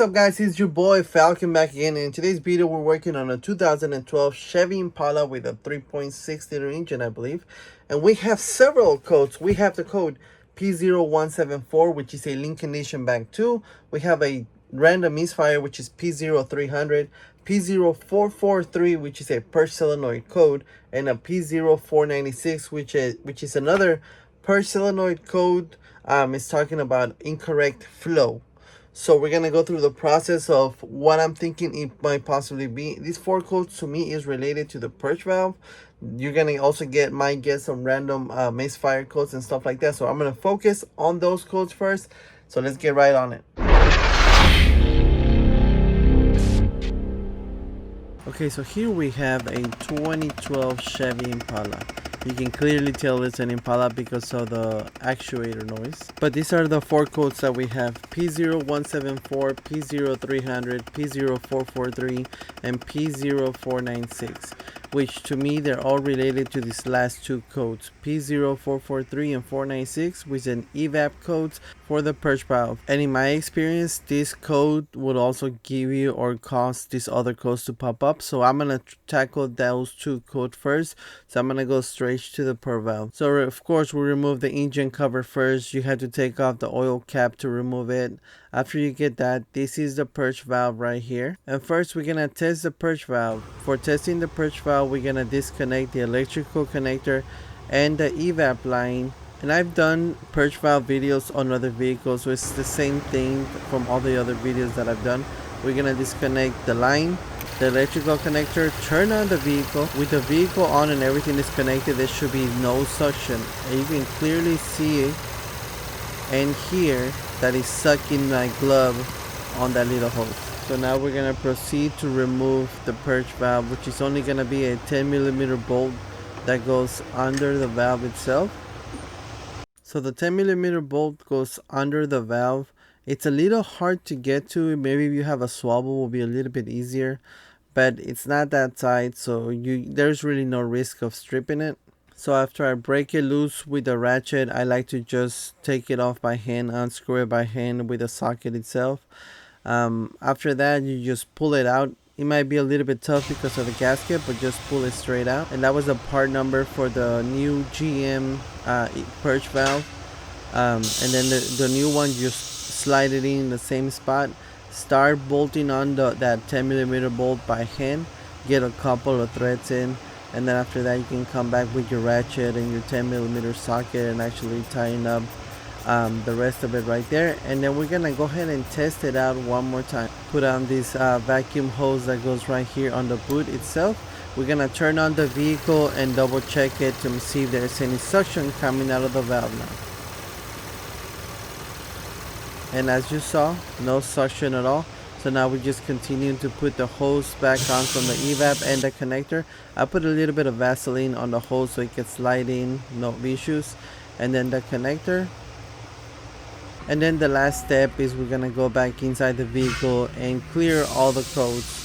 What's up guys, it's your boy Falcon back again, and in today's video we're working on a 2012 Chevy Impala with a 3.6 liter engine, I believe. And we have several codes. We have the code P0174, which is a link condition bank 2. We have a random misfire, which is P0300, P0443, which is a Purge solenoid code, and a P0496, which is another Purge solenoid code. It's talking about incorrect flow. So we're going to go through the process of what I'm thinking it might possibly be. These 4 codes to me is related to the Purge valve. You're going to also might get some random misfire codes and stuff like that. So I'm going to focus on those codes first. So let's get right on it. Okay, so here we have a 2012 Chevy Impala. You can clearly tell it's an Impala because of the actuator noise. But these are the 4 codes that we have: P0174, P0300, P0443, and P0496. Which to me, they're all related to these last 2 codes, P0443 and 496, which is an evap codes for the Purge valve. And in my experience, this code would also give you or cause these other codes to pop up. So I'm gonna tackle those 2 codes first. So I'm gonna go straight to the Purge valve. So of course we remove the engine cover first. You have to take off the oil cap to remove it. After you get that, this is the Purge valve right here. And first we're gonna test the Purge valve. For testing the Purge valve, we're gonna disconnect the electrical connector and the evap line. And I've done Purge valve videos on other vehicles, so it's the same thing from all the other videos that I've done. We're gonna disconnect the line, the electrical connector, turn on the vehicle. With the vehicle on and everything is connected, there should be no suction. And you can clearly see it and hear that it's sucking my glove on that little hose. So now we're gonna proceed to remove the Purge valve, which is only gonna be a 10mm bolt that goes under the valve itself. So the 10mm bolt goes under the valve. It's a little hard to get to. Maybe if you have a swivel, will be a little bit easier, but it's not that tight, so there's really no risk of stripping it. So after I break it loose with the ratchet, I like to just take it off by hand, unscrew it by hand with the socket itself. After that, you just pull it out. It might be a little bit tough because of the gasket, but just pull it straight out. And that was the part number for the new GM Purge valve. And then the new one, just slide it in the same spot. Start bolting on that 10mm bolt by hand. Get a couple of threads in. And then after that, you can come back with your ratchet and your 10mm socket and actually tighten up the rest of it right there. And then we're gonna go ahead and test it out one more time. Put on this vacuum hose that goes right here on the boot itself. We're gonna turn on the vehicle and double check it to see if there's any suction coming out of the valve now. And as you saw, no suction at all. So now we just continue to put the hose back on from the evap and the connector. I put a little bit of Vaseline on the hose so it can slide in, no issues. And then the connector. And then the last step is we're gonna go back inside the vehicle and clear all the codes.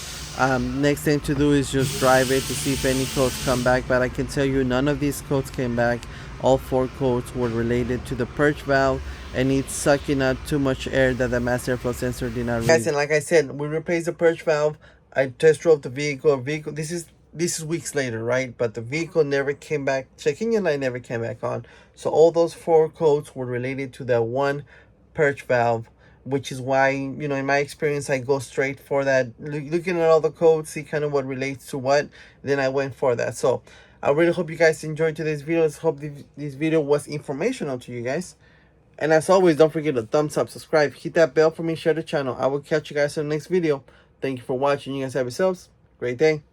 Next thing to do is just drive it to see if any codes come back, but I can tell you none of these codes came back. All 4 codes were related to the Purge valve, and it's sucking out too much air that the mass airflow sensor did not read. Guys, and like I said, we replaced the Purge valve. I test drove the vehicle. This is weeks later, right? But the vehicle never came back. Check engine light never came back on. So all those 4 codes were related to that one Purge valve, which is why, you know, in my experience, I go straight for that. Looking at all the codes, see kind of what relates to what, then I went for that. So I really hope you guys enjoyed today's video. I hope this video was informational to you guys. And as always, don't forget to thumbs up, subscribe, hit that bell for me, share the channel. I will catch you guys in the next video. Thank you for watching. You guys have yourselves a great day.